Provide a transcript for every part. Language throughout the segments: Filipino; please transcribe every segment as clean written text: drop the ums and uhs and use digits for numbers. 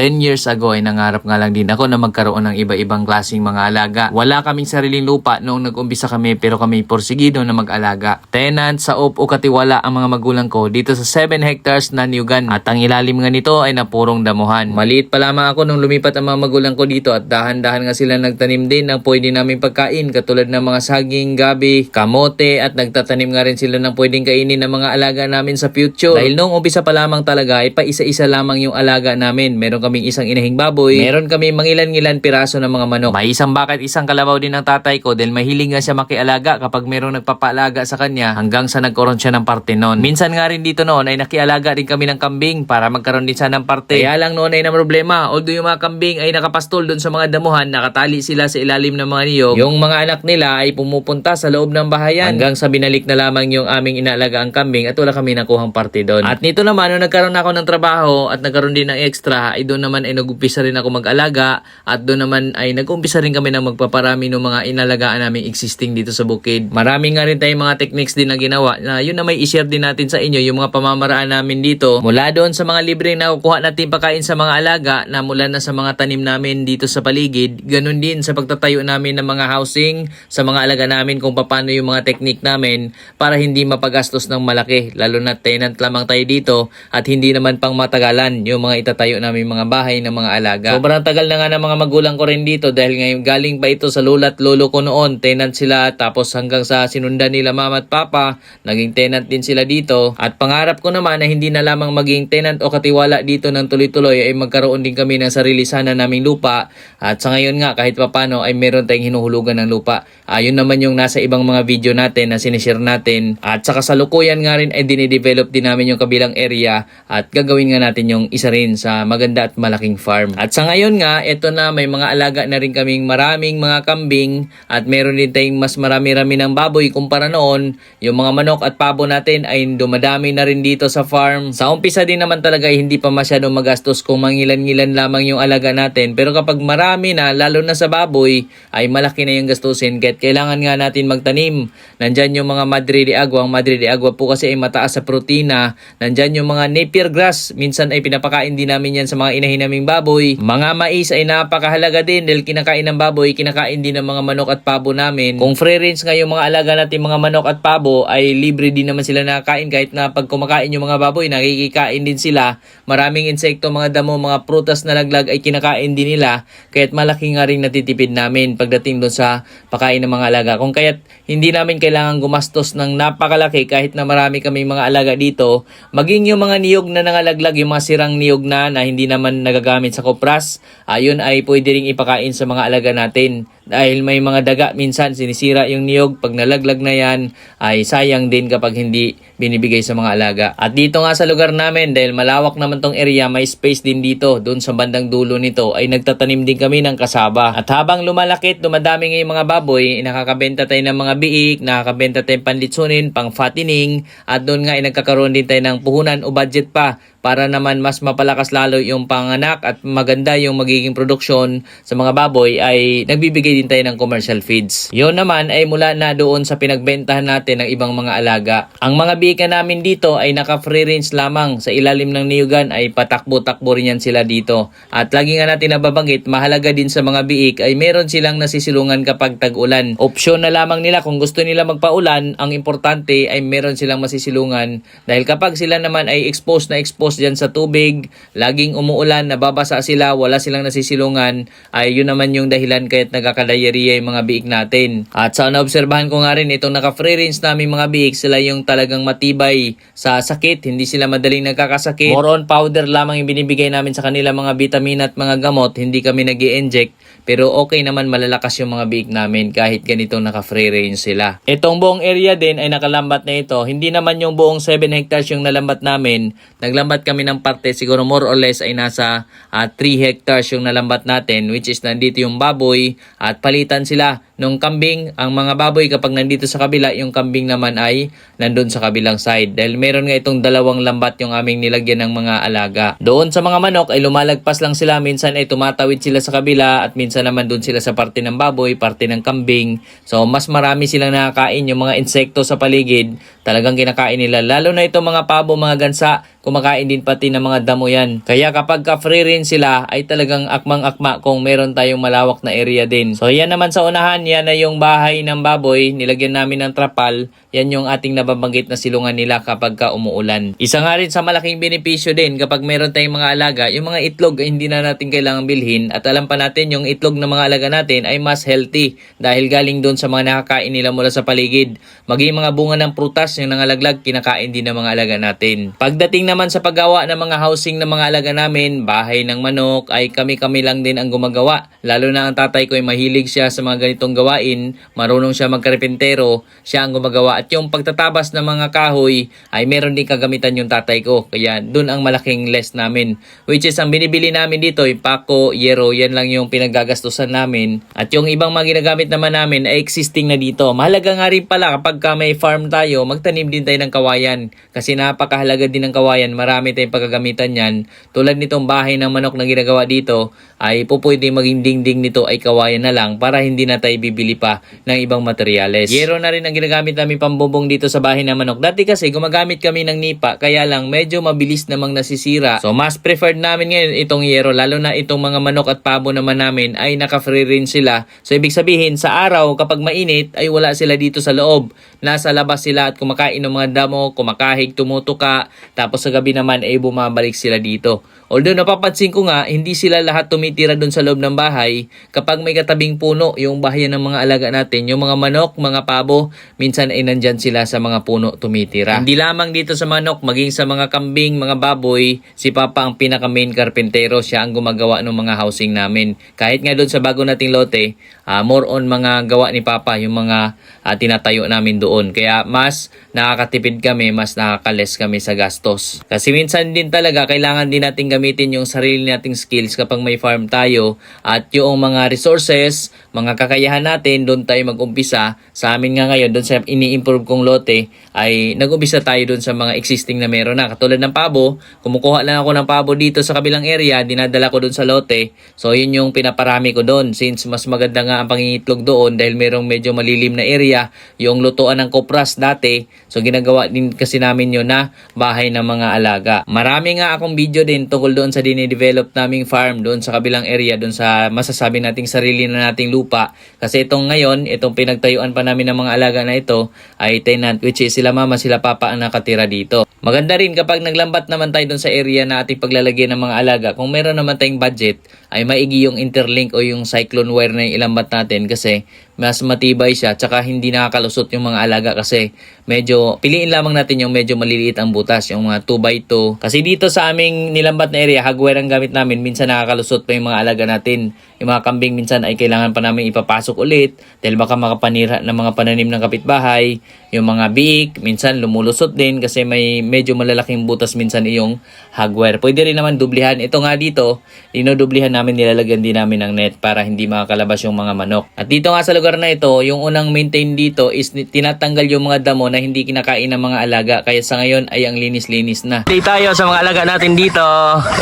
10 years ago ay nangarap nga lang din ako na magkaroon ng iba-ibang klaseng mga alaga. Wala kaming sariling lupa noong nag-umpisa kami pero kami porsigido na mag-alaga. Tenant sa o katiwala ang mga magulang ko dito sa 7 hectares na Niyugan at ang ilalim nga nito ay napurong damuhan. Maliit pa lamang ako nung lumipat ang mga magulang ko dito at dahan-dahan nga sila nagtanim din ng pwede namin pagkain katulad ng mga saging, gabi, kamote at nagtatanim nga rin sila ng pwedeng kainin ng mga alaga namin sa future. Dahil noong umpisa pa lamang talaga ay pa isa-isa lamang yung alaga namin. Meron kaming isang inahing baboy, meron kami mangilan-ngilan piraso ng mga manok. May isang bakat, isang kalabaw din ng tatay ko dahil mahilig nga siya makialaga kapag merong nagpapaalaga sa kanya hanggang sa nagkaroon siya ng parte noon. Minsan nga rin dito noon ay nakialaga din kami ng kambing para magkaroon din siya ng parte. Kaya lang noon ay na problema, although yung mga kambing ay nakapastol doon sa mga damuhan, nakatali sila sa ilalim ng mga niyog, yung mga anak nila ay pumupunta sa loob ng bahayan hanggang sa binalik na lamang yung aming inaalaga ang kambing at wala kami nakuhang parte doon. At nito naman, nung nagkaroon ako ng trabaho at nagkaroon din ng extra, ay doon naman ay nag-umpisa rin ako mag-alaga at doon naman ay nag-umpisa rin kami ng magpaparami ng mga inalagaan namin existing dito sa bukid. Marami nga rin tayong mga techniques din na ginawa na yun na may i-share din natin sa inyo yung mga pamamaraan namin dito. Mula doon sa mga libreng nakukuha natin pagkain sa mga alaga na mula na sa mga tanim namin dito sa paligid, ganun din sa pagtatayo namin ng mga housing sa mga alaga namin kung paano yung mga technique namin para hindi mapagastos ng malaki, lalo na tenant lamang tayo dito at hindi naman pang matagalan yung mga itatayo namin mga bahay ng mga alaga. Sobrang tagal na nga ng mga magulang ko rin dito dahil ngayon galing pa ito sa lolo at lolo ko noon, tenant sila, tapos hanggang sa sinundan nila mama at papa, naging tenant din sila dito at pangarap ko naman na hindi na lamang maging tenant o katiwala dito ng tuloy-tuloy ay magkaroon din kami ng sarili sana naming lupa at sa ngayon nga kahit papano ay meron tayong hinuhulugan ng lupa. Ayun naman yung nasa ibang mga video natin na sinishare natin at sa kasalukuyan nga rin ay dinidevelop din namin yung kabilang area at gagawin nga natin yung isa rin sa maganda at malaking farm. At sa ngayon nga, ito na may mga alaga na rin kaming maraming mga kambing at meron din tayong mas marami-rami ng baboy kumpara noon. Yung mga manok at pabo natin ay dumadami na rin dito sa farm. Sa umpisa din naman talaga ay hindi pa masyadong magastos kung mangilan-ngilan lamang yung alaga natin. Pero kapag marami na, lalo na sa baboy, ay malaki na yung gastusin. Kahit kailangan nga natin magtanim. Nandyan yung mga Madre de Agua. Ang Madre de Agua po kasi ay mataas sa protina. Nandyan yung mga napier grass. Minsan ay pinapakain din namin yan sa mga inahin naming baboy. Mga mais ay napakahalaga din dahil kinakain ng baboy, kinakain din ng mga manok at pabo namin. Kung free range nga yung mga alaga natin mga manok at pabo ay libre din naman sila nakakain kahit na pag kumakain yung mga baboy nakikikain din sila. Maraming insekto, mga damo, mga prutas na laglag ay kinakain din nila kaya't malaki nga rin natitipid namin pagdating doon sa pakain ng mga alaga. Kung kaya't hindi namin kailangan gumastos ng napakalaki kahit na marami kaming mga alaga dito. Maging yung mga niyog na nangalaglag, yung mga sirang niyog na hindi naman nagagamit sa kopras, ayun ay pwede ring ipakain sa mga alaga natin. Dahil may mga daga minsan sinisira yung niyog, pag nalaglag na yan ay sayang din kapag hindi binibigay sa mga alaga. At dito nga sa lugar namin dahil malawak naman tong area, may space din dito. Doon sa bandang dulo nito ay nagtatanim din kami ng kasaba. At habang lumalaki, dumadami nga yung mga baboy, nakakabenta tayo ng mga biik, nakakabenta tayo panlitsunin, pang fattening at doon nga ay nagkakaroon din tayo ng puhunan o budget pa para naman mas mapalakas lalo yung panganak at maganda yung magiging produksyon sa mga baboy ay nagbibigay din tayo ng commercial feeds. Yun naman ay mula na doon sa pinagbentahan natin ng ibang mga alaga. Ang mga bika namin dito ay naka-free range lamang. Sa ilalim ng niyugan ay patakbo-takbo rin yan sila dito. At lagi nga natin nababanggit, mahalaga din sa mga biik ay meron silang nasisilungan kapag tag-ulan. Opsyon na lamang nila kung gusto nila magpaulan, ang importante ay meron silang masisilungan dahil kapag sila naman ay exposed dyan sa tubig, laging umuulan, nababasa sila, wala silang nasisilungan, ay yun naman yung dahilan kaya't nagkakadiarrhea yung mga biik natin. At sa naobserbahan ko nga rin, itong naka-free range namin mga biik, sila yung talagang matibay sa sakit, hindi sila madaling nagkakasakit. More on powder lamang yung binibigay namin sa kanila mga vitamina at mga gamot, hindi kami nag-i-inject, pero okay naman malalakas yung mga biik namin kahit ganitong naka-free range sila. Itong buong area din ay nakalambat na ito, hindi naman yung buong 7 hectares yung nalambat namin, naglambat kami ng parte, siguro more or less ay nasa 3 hectares yung nalambat natin, which is nandito yung baboy at palitan sila nung kambing, ang mga baboy kapag nandito sa kabila, yung kambing naman ay nandun sa kabilang side. Dahil meron nga itong dalawang lambat yung aming nilagyan ng mga alaga. Doon sa mga manok ay lumalagpas lang sila, minsan ay tumatawid sila sa kabila at minsan naman doon sila sa parte ng baboy, parte ng kambing. So mas marami silang nakakain, yung mga insekto sa paligid, talagang kinakain nila. Lalo na itong mga pabo, mga gansa, kumakain din pati ng mga damo yan. Kaya kapag ka-free rin sila ay talagang akmang-akma kung meron tayong malawak na area din. So yan naman sa unahan, yan na yung bahay ng baboy. Nilagyan namin ng trapal. Yan yung ating nababanggit na silungan nila kapag ka umuulan. Isa nga rin sa malaking benepisyo din kapag meron tayong mga alaga, yung mga itlog ay hindi na natin kailangang bilhin. At alam pa natin yung itlog ng mga alaga natin ay mas healthy dahil galing doon sa mga nakakain nila mula sa paligid. Maging mga bunga ng prutas, yung nangalaglag, kinakain din ng mga alaga natin. Pagdating naman sa paggawa ng mga housing ng mga alaga namin, bahay ng manok, ay kami-kami lang din ang gumagawa. Lalo na ang tatay ko ay mahilig siya sa mga ganitong gawain, marunong siya magkarpentero, siya ang gumagawa. At yung pagtatabas ng mga kahoy ay meron din kagamitan yung tatay ko. Kaya dun ang malaking less namin. Which is ang binibili namin dito ay pako, yero, yan lang yung pinagagastusan namin. At yung ibang mga ginagamit naman namin ay existing na dito. Mahalaga nga rin pala kapag may farm tayo, magtanim din tayo ng kawayan. Kasi napakahalaga din ng kawayan. Marami tayong pagkagamitan yan. Tulad nitong bahay ng manok na ginagawa dito, ay pwede maging dingding nito ay kawayan na lang para hindi na tayo bibili pa ng ibang materyales. Yero na rin ang ginagamit namin pambubong dito sa bahay ng manok. Dati kasi gumagamit kami ng nipa, kaya lang medyo mabilis namang nasisira. So mas preferred namin ngayon itong yero, lalo na itong mga manok at pabo naman namin ay naka-free rin sila. So ibig sabihin sa araw kapag mainit ay wala sila dito sa loob. Nasa labas sila at kumakain ng mga damo, kumakahig, tumutuka, tapos sa gabi naman ay bumabalik sila dito. Although napapansin ko nga, hindi sila lahat tumitira doon sa loob ng bahay. Kapag may katabing puno, yung bahayan ng mga alaga natin, yung mga manok, mga pabo, minsan ay nandyan sila sa mga puno tumitira. Hindi lamang dito sa manok, maging sa mga kambing, mga baboy, si Papa ang pinaka-main karpentero, siya ang gumagawa ng mga housing namin. Kahit nga doon sa bago nating lote, more on mga gawa ni Papa, yung mga tinatayo namin doon. Kaya mas nakakatipid kami, mas nakakales kami sa gastos. Kasi minsan din talaga, kailangan din natin gamitin yung sarili nating skills kapag may farm tayo at yung mga resources, mga kakayahan natin, doon tayo mag-umpisa. Sa amin nga ngayon, doon sa ini-improve kong lote, ay nag-umpisa tayo doon sa mga existing na meron na. Katulad ng pabo, kumukuha lang ako ng pabo dito sa kabilang area, dinadala ko doon sa lote. So yun yung pinaparami ko doon since mas maganda nga ang pangingitlog doon dahil merong medyo malilim na area, yung lutuan ng kopras dati. So ginagawa din kasi namin yun na bahay ng mga alaga. Marami nga akong video din tungkol doon sa dinidevelop naming farm doon sa kabilang area, doon sa masasabi nating sarili na nating lupa. Kasi itong ngayon, itong pinagtayuan pa namin ng mga alaga na ito ay tenant, which is sila mama, sila papa ang nakatira dito. Maganda rin kapag naglambat naman tayo doon sa area na ating paglalagyan ng mga alaga. Kung meron naman tayong budget, ay maigi yung interlink o yung cyclone wire na ilambat natin kasi mas matibay siya tsaka hindi nakakalusot yung mga alaga kasi medyo piliin lamang natin yung medyo maliliit ang butas, yung mga 2x2. Kasi dito sa aming nilambat na area, hardware ang gamit namin, minsan nakakalusot pa yung mga alaga natin. Yung mga kambing minsan ay kailangan pa namin ipapasok ulit dahil baka makapanira ng mga pananim ng kapitbahay. Yung mga biik, minsan lumulusot din kasi may medyo malalaking butas minsan yung hardware. Pwede rin naman dublihan. Ito nga dito, dinodublihan namin, nilalagyan din namin ng net para hindi makakalabas yung mga manok. At dito nga sa lugar na ito, yung unang maintain dito is tinatanggal yung mga damo na hindi kinakain ng mga alaga. Kaya sa ngayon ay ang linis-linis na. Dito tayo sa mga alaga natin dito.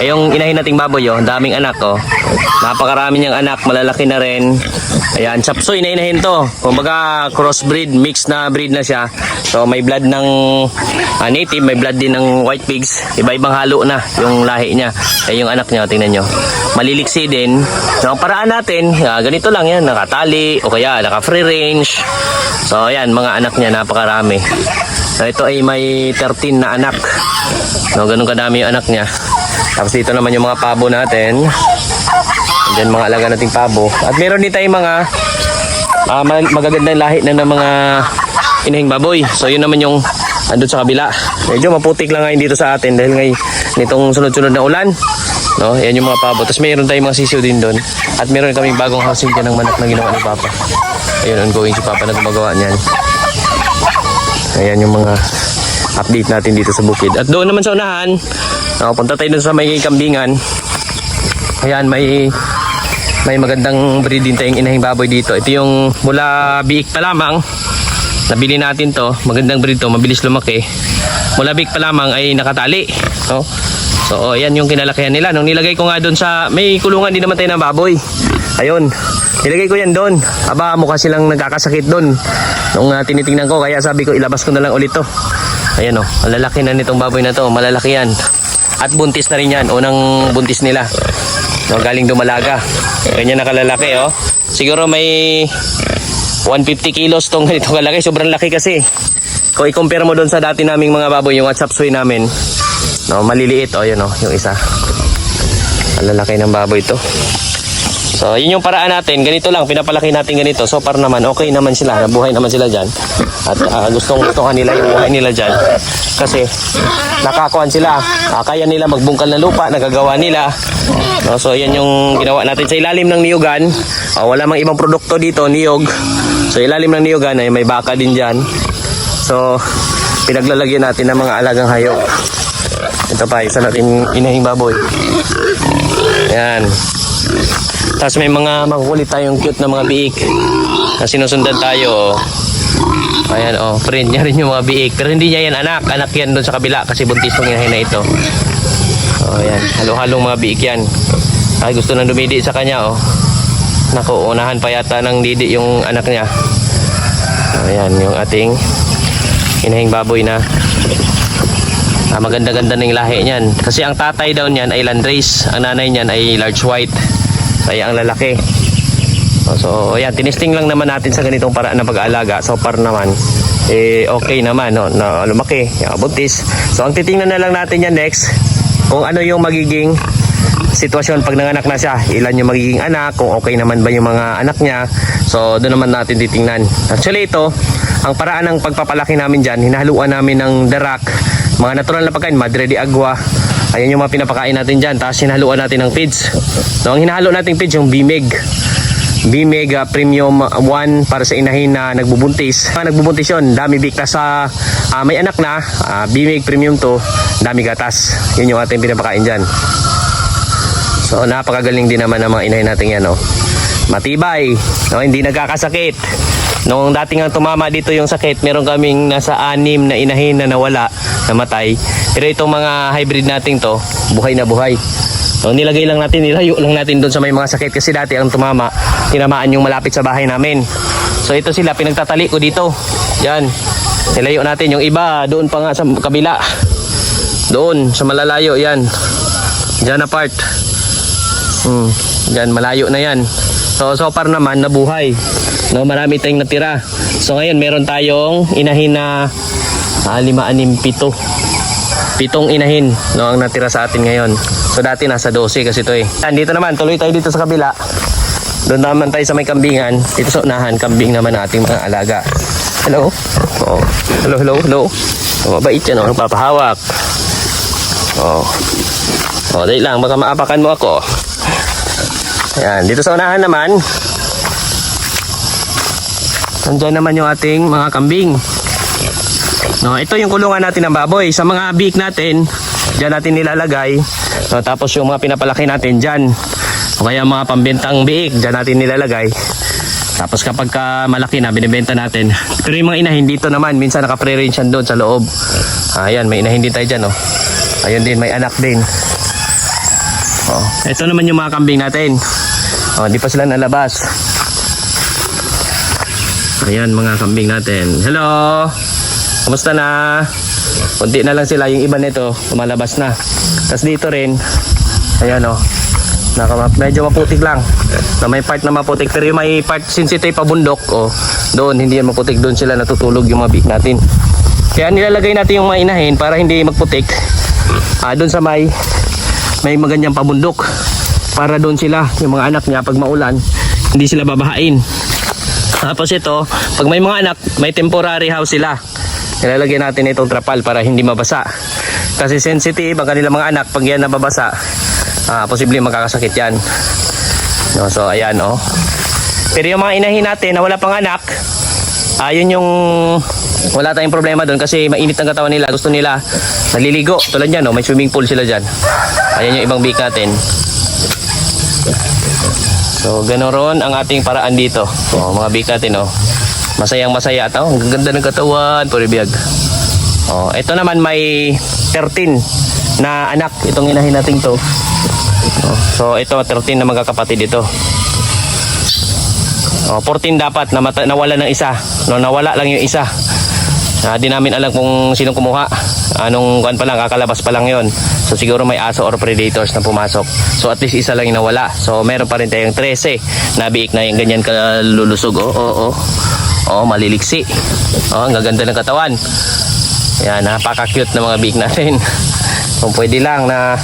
Yung inahin nating baboy, ang daming anak. Napakarami niyang anak, malalaki na rin. Ayan, chapsoy na inahin to. Kumbaga crossbreed, mixed na breed na siya. So may blood ng native, may blood din ng white pigs. Iba-ibang halo na yung lahi niya. Yung anak niya, tingnan nyo. Maliliksi din. So ang paraan natin, ganito lang yan, nakatali o kaya naka-free range. So ayan, mga anak niya, napakarami. So ito ay may 13 na anak. No, ganun kadami yung anak niya. Tapos dito naman yung mga pabo natin. Diyan mga alaga nating pabo. At meron din tayong mga magagandang lahi na ng mga inahing baboy. So yun naman yung andun sa kabila. Medyo maputik lang ngayon dito sa atin dahil ngayon nitong sunod-sunod na ulan. No, yan yung mga pabo. Tapos mayroon tayong mga sisiw din doon. At meron kaming bagong housing dyan ng manok na ginawa ni Papa. Ayun, ongoing si Papa na gumagawa niyan. Ayan yung mga update natin dito sa bukid. At doon naman sa unahan, punta tayo doon sa may kambingan. Ayan, may may magandang breed din tayong inahing baboy dito. Ito yung mula biik pa lamang. Nabili natin to. Magandang breed to. Mabilis lumaki. Mula biik pa lamang ay nakatali. No? So, yan yung kinalakihan nila. Nung nilagay ko nga doon sa... May kulungan din naman tayo ng baboy. Ayun. Nilagay ko yan doon. Aba, mukha silang nagkakasakit doon. Nung tinitingnan ko, kaya sabi ko, ilabas ko na lang ulit to. Ayan o. Ang lalaki na nitong baboy na to. Malalaki yan. At buntis na rin yan. Unang buntis nila. No, galing dumalaga. Ganyan nakalalaki oh. Siguro may 150 kilos tong ganito kalaki. Sobrang laki kasi. Kung i-compare mo doon sa dati naming mga baboy, yung chapsuey namin, no, maliliit oh, yun oh, yung isa. Ang lalaki ng baboy to. So, yun yung paraan natin. Ganito lang, pinapalaki natin ganito. So, para naman, okay naman sila. Nabuhay naman sila dyan. At gusto nila yung buhay nila dyan. Kasi, nakakuan sila. Kaya nila magbungkal ng lupa, nagagawa nila. No, so, yan yung ginawa natin sa ilalim ng niyugan. Wala mang ibang produkto dito, niyog. So, ilalim ng niyugan ay may baka din dyan. So, pinaglalagyan natin ng mga alagang hayop. Ito pa, isa natin inahing baboy. Yan. Tapos may mga makukulit tayong cute na mga biik na sinusundan tayo. Ayan oh, friend niya rin yung mga biik. Pero hindi niya yan anak. Anak yan doon sa kabila kasi buntis ng inahin na ito. Oh, ayan. Halo-halong mga biik yan. Ay, gusto nang dumidi sa kanya oh. Naku, unahan pa yata ng didi yung anak niya. Ayan, yung ating inahing baboy na maganda-ganda ng lahi niyan. Kasi ang tatay daw niyan ay landrace. Ang nanay niyan ay large white. Kaya ang lalaki. So ayan, tinisting lang naman natin sa ganitong paraan ng pag-aalaga. So par naman, okay naman, no? Na lumaki, buntis. So ang titingnan na lang natin yan next, kung ano yung magiging sitwasyon pag nanganak na siya. Ilan yung magiging anak, kung okay naman ba yung mga anak niya. So doon naman natin titingnan. Actually ito, ang paraan ng pagpapalaki namin dyan, hinahaluan namin ng darak, mga natural na pagkain, madre de agua. Ayan yung mga pinapakain natin dyan. Tapos hinahaluan natin ng feeds. So, ang hinahalo natin feeds yung BMEG. BMEG Premium 1 para sa inahin na nagbubuntis. Nagbubuntis yun. Dami bigtas sa may anak na. BMEG Premium 2. Dami gatas. Yun yung ating pinapakain dyan. So, napakagaling din naman ng mga inahin natin yan. No? Matibay. No? Hindi nagkakasakit. Noong dating ang tumama dito yung sakit, meron kaming nasa 6 na inahin na nawala, namatay. Pero itong mga hybrid natin to, buhay na buhay. So, nilagay lang natin, nilayo lang natin doon sa may mga sakit kasi dati ang tumama, tinamaan yung malapit sa bahay namin. So ito sila, pinagtatali ko dito. Yan, nilayo natin. Yung iba, doon pa nga sa kabila. Doon, sa malalayo, yan. Diyan na part. Diyan, malayo na yan. So far naman, nabuhay. No, marami tayong natira. So ngayon meron tayong inahin na 5, 6, 7. 7 inahin, no, ang natira sa atin ngayon. So dati nasa 12 kasi ito eh. Dito naman, tuloy tayo dito sa kabila. Doon naman tayo sa may kambingan. Dito sa unahan, kambing naman ating mga alaga. Hello? Oh. Hello. Oh, mabait yan, oh, nagpapahawak. Oh, dahil lang, baka maapakan mo ako. Ayan, dito sa unahan naman, nandiyan naman yung ating mga kambing. No, ito yung kulungan natin ng baboy. Sa mga biik natin, diyan natin nilalagay. No, tapos yung mga pinapalaki natin diyan. O kaya mga pambentang biik, diyan natin nilalagay. Tapos kapag malaki na, binibenta natin. Pero yung mga inahin dito naman, minsan naka-pre-range yan doon sa loob. Ayan, may inahin din tayo dyan. Oh. Ayun din, may anak din. Oh. Ito naman yung mga kambing natin. Oh, di pa sila nalabas. Ayan mga kambing natin. Hello! Kumusta na? Kunti na lang sila. Yung iba nito, lumalabas na. Tapos dito rin, ayan o. Medyo maputik lang. Na may part na maputik. Pero yung may part, since ito'y pabundok, doon, hindi yan maputik. Doon sila natutulog yung mga beef natin. Kaya nilalagay natin yung mga inahin para hindi magputik. Doon sa may maganyang pabundok. Para doon sila, yung mga anak niya, pag maulan, hindi sila babahain. Tapos ito, pag may mga anak, may temporary house sila. Nilalagyan natin itong trapal para hindi mabasa. Kasi sensitive ang kanilang mga anak, pag yan nababasa, posibleng magkakasakit yan. No, so ayan oh. Pero yung mga inahin natin na wala pang anak, yun yung wala tayong problema doon kasi mainit ang katawan nila. Gusto nila naliligo. Tulad yan, may swimming pool sila dyan. Ayan yung ibang beak natin. So, gano'n ron ang ating paraan dito. So, mga biik natin, oh. Masayang masaya ito. Ang ganda ng katawan, puribiyag. Oh, ito naman may 13 na anak. Itong inahin natin to. Oh, so, ito 13 na magkakapatid ito. Oh, 14 dapat na nawala ng isa. No, nawala lang yung isa. Di namin alam kung sinong kumuha. Anong kuan pa lang, kakalabas pa lang yon. So siguro may aso or predators na pumasok. So at least isa lang yung nawala. So meron pa rin tayong 13 na biik na yung ganyan kalulusog. Oh, maliliksi. Oh, ang gaganda ng katawan. Yan, napaka-cute na mga biik natin. Kung pwede lang na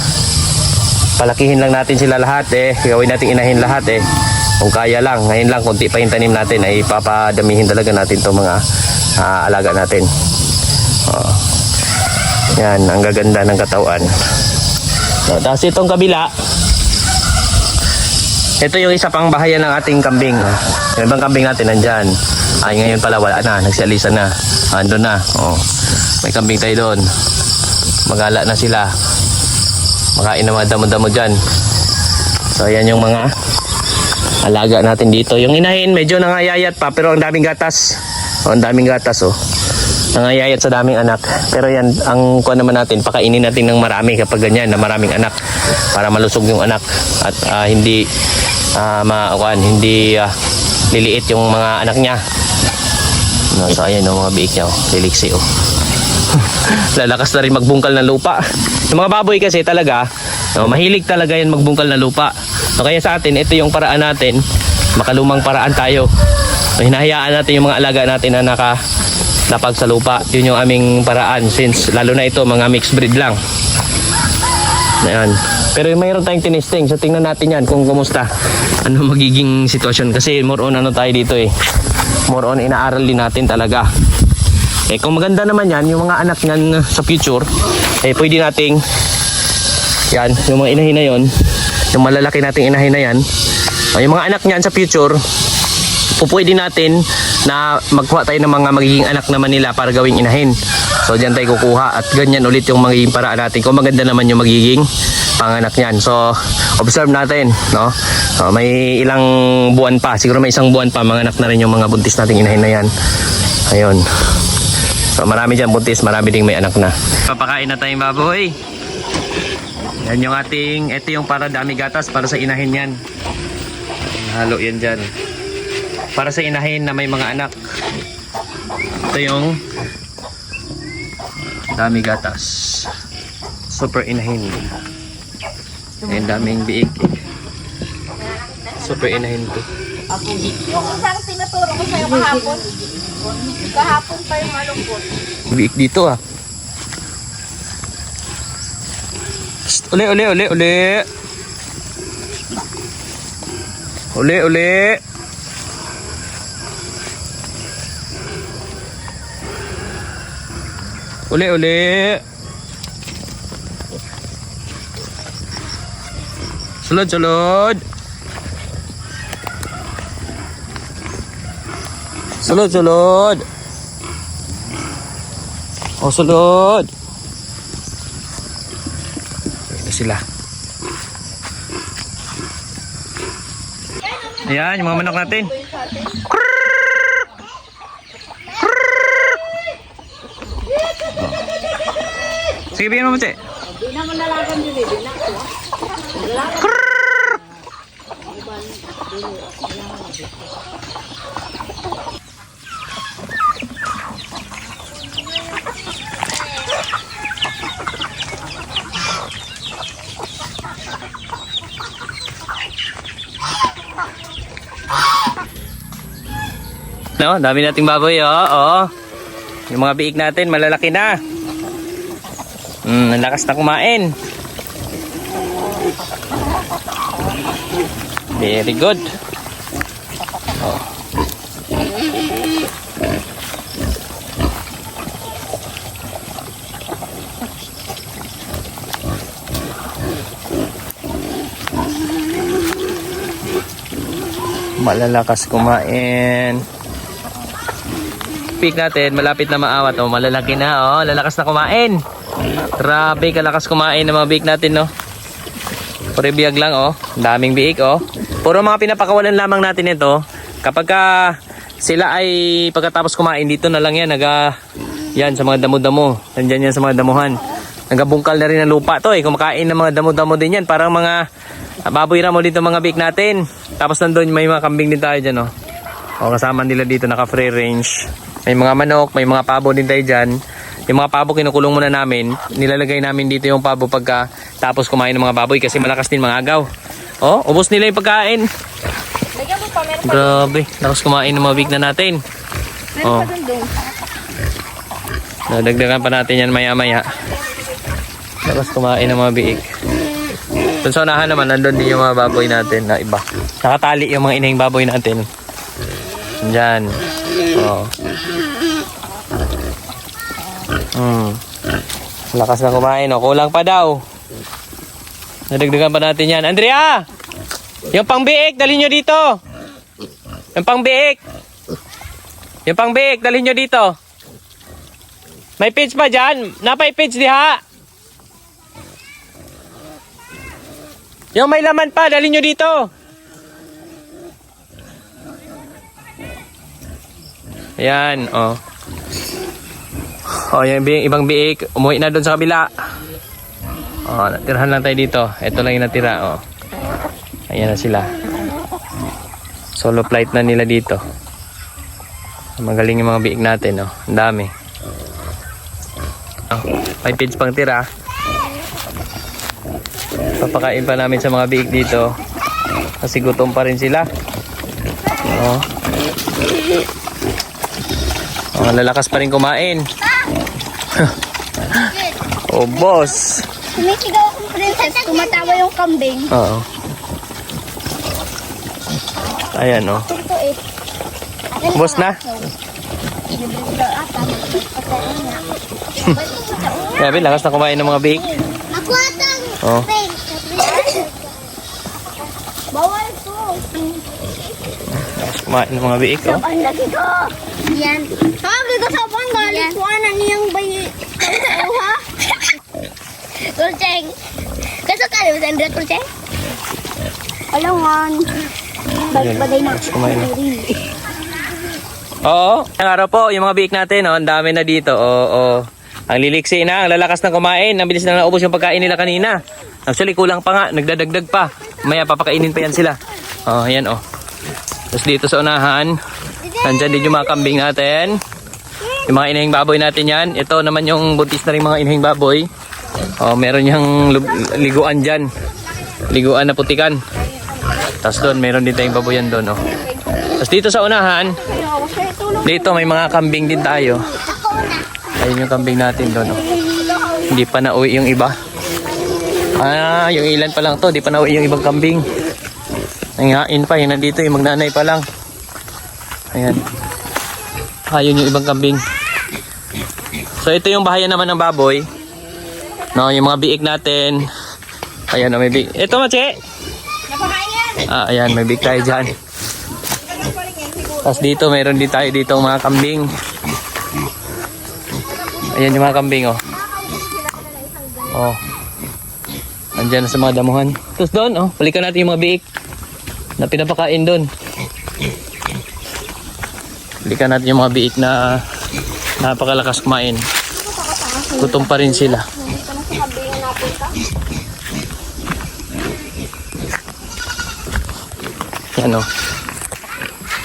palakihin lang natin sila lahat gawin natin inahin lahat Kung kaya lang, ngayon lang konti pa yung tanim natin ay papadamihin talaga natin itong mga alaga natin. Yan, ang gaganda ng katawan. So, tapos itong kabila, ito yung isa pang bahayan ng ating kambing. Yung ibang kambing natin nandyan. Ay, ngayon pala wala na, nagsialisan na. Andun na. May kambing tayo doon. Magala na sila. Makain na mga damo-damo dyan. So, yan yung mga alaga natin dito. Yung inahin, medyo nangayayat pa, pero ang daming gatas. Ang daming gatas, nangayayat sa daming anak. Pero yan, ang kuha naman natin, pakainin natin ng marami kapag ganyan, na maraming anak. Para malusog yung anak. At hindi liliit yung mga anak niya. So, ayan mga biik niya, liliksi, Lalakas na rin magbungkal ng lupa. Yung mga baboy kasi talaga, mahilig talaga yan magbungkal ng lupa. So, kaya sa atin, ito yung paraan natin. Makalumang paraan tayo. So, hinahayaan natin yung mga alaga natin na nakalapag sa lupa. Yun yung aming paraan. Since lalo na ito, mga mixed breed lang. Ayan. Pero mayroon tayong tinisting. So tingnan natin yan kung kumusta. Ano magiging sitwasyon. Kasi more on tayo dito More on inaaral din natin talaga. Kung maganda naman yan, yung mga anak niyan sa future, pwede nating yan, yung mga inahin na yun, yung malalaki nating inahin na yan, yung mga anak niyan sa future, pwede natin na magkuha tayo ng mga magiging anak naman nila para gawing inahin. So dyan tayo kukuha at ganyan ulit yung magiging paraan natin kung maganda naman yung magiging panganak niyan. So observe natin, no? May ilang buwan pa, siguro may isang buwan pa manganak na rin yung mga buntis nating inahin na yan. Ayun. So marami dyan buntis, marami ding may anak na. Papakain na tayong baboy. Yan yung ating, ito yung para dami gatas para sa inahin yan. Halo yan dyan. Para sa inahin na may mga anak. Ito yung dami gatas. Super inahin. Ayun, daming biik. Super inahin to. Yung isang tinuturo ko sa'yo kahapon. Kahapon pa yung malungkot. Biik dito Psst, uli. Uli. Sulod. Sulod. Ito sila. Ayan, yung mga manok natin. Sige, bigyan mo, Che. Di naman nalagan din eh. No, dami nating baboy, Yung mga biik natin, malalaki na. Ang lakas na kumain. Very good. Malalakas kumain. Pick natin, malapit na maawat, malalaki na, lalakas na kumain. Grabe, kalakas kumain ng mga biik natin, no. Pure biyag lang, daming biik, Puro mga pinapakawalan lamang natin ito. Kapag sila ay pagkatapos kumain, dito na lang yan. Yan sa mga damo-damo. Nandyan yan sa mga damuhan. Nagabungkal na rin ang lupa to eh. Kumakain ng mga damo-damo din yan. Parang mga baboy ramo dito mga biik natin. Tapos nandun may mga kambing din tayo dyan oh. O, kasama nila dito naka free range. May mga manok, may mga pabo din tayo dyan. Yung mga pabo kinukulong muna namin. Nilalagay namin dito yung pabo pagka tapos kumain ng mga baboy kasi malakas din mga agaw. Oh, ubos nila yung pagkain. Lagyan mo pa, meron pa. Grabe, lakas kumain ng mga biik na natin. Meron pa doon. Nadagdagan pa natin yan maya-maya. Lakas kumain ng mga biik. Doon sa unahan naman, nandun din yung mga baboy natin na iba. Nakatali yung mga inahing baboy natin. Diyan. Oh. Lakas na kumain. Oh. Kulang pa daw. Nadagdagan pa natin yan. Andrea! Yung pangbiik, dalhin nyo dito. Yung pangbiik. Yung pangbiik, dalhin nyo dito. May page pa dyan. Napay page diha. Yung may laman pa, dalhin nyo dito. Ayan, oh. Oh, yung ibang biik, umuwi na doon sa kabila. Oh, natirahan lang tayo dito. Ito lang yung natira, oh. Ayan na sila. Solo flight na nila dito. Magaling yung mga biik natin, oh. Ang dami. Oh, may page pang tira. Papakain pa namin sa mga biik dito. Kasi gutom pa rin sila. Oh. Oh, lalakas pa rin kumain. Oh, boss. Sumisigaw akong princess, tumatawa yung kambing. Oo. Ayan, oh. Ito eh. Boss na? Grabe, lakas na kumain ng mga biik. Nakuhatang! Oh. Bawal ko! Lakas kumain ng mga biik, oh. Ang lagi ko! Yan. Sabi ko sa pang galit ko na niyang bayi. Ha? Kulcheng. Kaso ka rin, Sandra Kulcheng? Alangan. Bagay na. Lakas kumain na. Oo. Ang araw po, yung mga biik natin, oh. Ang dami na dito, oh. Ang liliksi na, ang lalakas na kumain. Ang bilis na naubos yung pagkain nila kanina. Actually, kulang pa nga. Nagdadagdag pa. Maya, papakainin pa yan sila. Oh, ayan, oh. Tapos dito sa unahan, nandyan din yung mga kambing natin. Yung mga inahing baboy natin yan. Ito naman yung buntis na rin mga inahing baboy. Oh, meron yung liguan dyan. Liguan na putikan. Tapos doon, meron din tayong baboyan doon, oh. Tapos dito sa unahan, dito may mga kambing din tayo. Ayun yung kambing natin doon, oh. Hindi pa nauwi yung iba. Ah, yung ilan pa lang to. Hindi pa nauwi yung ibang kambing. Nangain pa, yun nandito, yung magnanay pa lang. Ayan. Ayun yung ibang kambing. So ito yung bahayan naman ng baboy. No, yung mga biik natin. Ayan, may biik. Ito, Mache. Ah, ayan, may biik tayo dyan. Tapos dito, meron din tayo dito mga kambing. Ayan yung mga kambing, oh. Oh. Andyan na sa mga damuhan. Tapos doon, oh, balikan natin yung mga biik na pinapakain doon. Balikan natin yung mga biik na napakalakas kumain. Gutom pa rin sila. Yan, oh.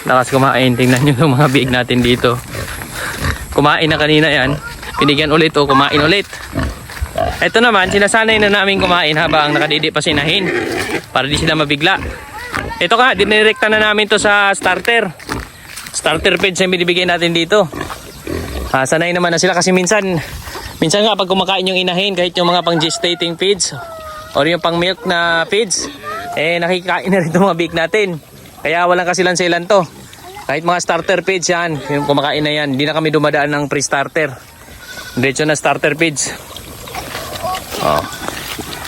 Lakas kumain. Tingnan nyo yung mga biik natin dito. Kumain na kanina yan. Pinigyan ulit, oh, kumain ulit. Ito naman, sinasanay na namin kumain habang nakadidi pa sinahin para di sila mabigla. Ito ka, dinirekta na namin to sa starter. Starter feeds yung binibigay natin dito. Sanay naman na sila kasi minsan nga pag kumakain yung inahin, kahit yung mga pang gestating feeds or yung pang milk na feeds, nakikain na rin itong mga biik natin. Kaya walang kasilan-silan to. Kahit mga starter feeds yan, yung kumakain na yan, hindi na kami dumadaan ng pre-starter. Diretso na starter feeds. Oh.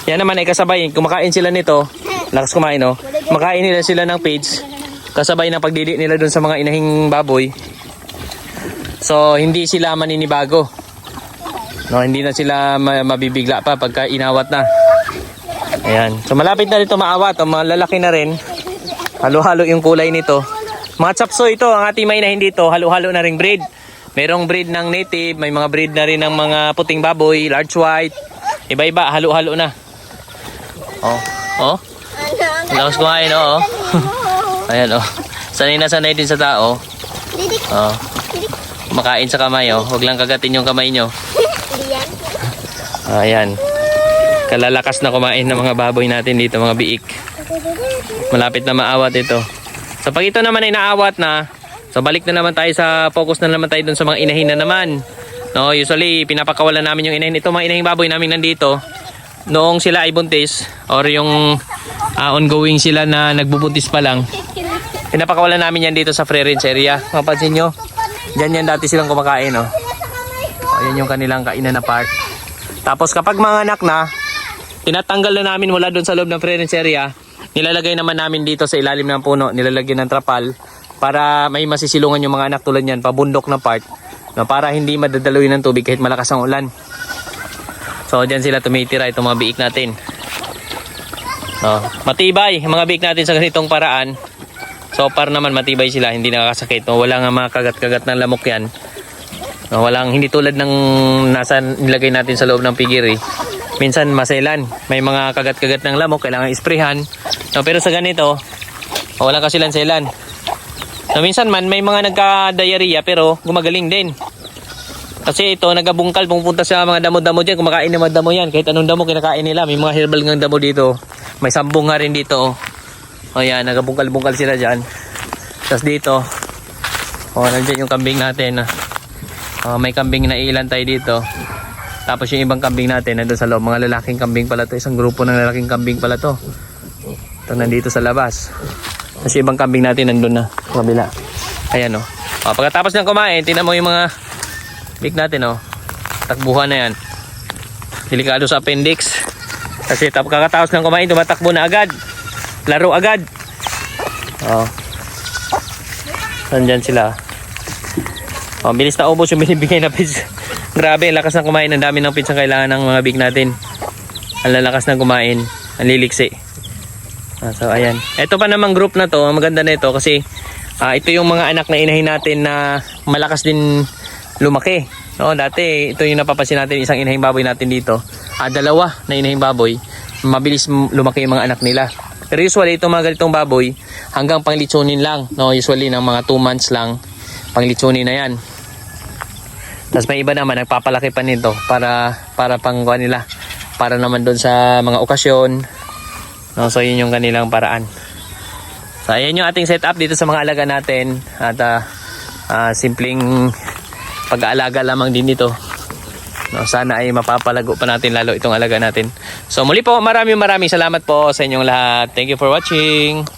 Yan naman ay kasabay, kumakain sila nito, lakas kumain, oh. Kumakain nila sila ng feeds, kasabay ng pagdidi nila dun sa mga inahing baboy. So hindi sila maninibago. No, hindi na sila mabibigla pa pagka inawat na. Ayan. So malapit na dito maawat, oh, malalaki na rin. Halo-halo yung kulay nito. Mga chapsoy ito, ang ating may inahin dito, halo-halo na ring breed. Merong breed ng native, may mga breed na rin ng mga puting baboy, large white. Iba-iba, halo-halo na. Oh, oh. Lakas kumain, oh. Ayan, oh. Sanay na sanay din sa tao. Oh. Makain sa kamay, oh. Huwag lang kagatin yung kamay nyo. Ayan. Kalalakas na kumain ng mga baboy natin dito, mga biik. Malapit na maawat ito. So pag ito naman ay naawat na, so balik na naman tayo sa focus na naman tayo dun sa mga inahin na naman. No, usually pinapakawalan namin yung inahin. Ito mga inahing baboy namin nandito. Noong sila ay buntis or yung ongoing sila na nagbubuntis pa lang, pinapakawalan namin yan dito sa free range area. Mapansin nyo, dyan yan dati silang kumakain, oh. Ayan yung kanilang kainan na part. Tapos kapag mga anak na, tinatanggal na namin mula doon sa loob ng free range area, nilalagay naman namin dito sa ilalim ng puno, nilalagyan ng trapal para may masisilungan yung mga anak tulad yan, pabundok na part, no, para hindi madadaluin ng tubig kahit malakas ang ulan. So dyan sila tumitira, itong mga biik natin. No, matibay ang mga biik natin sa ganitong paraan. So par naman matibay sila, hindi nakakasakit. No, wala nga mga kagat-kagat ng lamok yan. No, walang, hindi tulad ng nasa nilagay natin sa loob ng pigiri. Minsan maselan, may mga kagat-kagat ng lamok, kailangan isprehan. No, pero sa ganito, wala kasi lanselan. No, minsan man may mga nagka-diarrhea pero gumagaling din. Kasi ito, nagabungkal, pumunta sa mga damo-damo dyan, kumakain ng mga damo yan. Kahit anong damo kinakain nila, may mga herbal ng damo dito. May sambong nga rin dito. O yan, nagabungkal-bungkal sila dyan. Tapos dito, nandyan yung kambing natin. May kambing na ilan tayo dito. Tapos yung ibang kambing natin, nandun sa loob. Mga lalaking kambing pala to. Isang grupo ng lalaking kambing pala to. Ito nandito sa labas. Tapos yung ibang kambing natin nandun na. Sa kabila. Ayan, o. Pagkatapos ng kumain, tingnan mo yung mga big natin, oh. Takbuhan na yan. Delikado sa appendix. Kasi kakatapos ng kumain, tumatakbo na agad. Laro agad. Oh. Nandyan sila. Oh, bilis na ubos yung binibigay na pizza. Grabe, lakas ng kumain. Ang dami ng pizza kailangan ng mga big natin. Ang lalakas ng kumain. Ang liliksi. So, ayan. Ito pa namang group na to. Ang maganda na ito kasi ito yung mga anak na inahin natin na malakas din lumaki. No, dati ito yung napapansin natin, isang inahing baboy natin dito. Dalawa na inahing baboy, mabilis lumaki yung mga anak nila. Pero usually itong mga ganitong baboy hanggang panglitsunin lang, no, usually ng mga 2 months lang panglitsunin na yan. Tapos may iba naman nagpapalaki pa nito para pangkuha nila, para naman doon sa mga okasyon. No, so yun yung kanilang paraan. So ayan yung ating setup dito sa mga alaga natin at simpleng pag-aalaga lamang din dito. No, sana ay mapapalago pa natin lalo itong alaga natin. So muli po, maraming salamat po sa inyong lahat. Thank you for watching.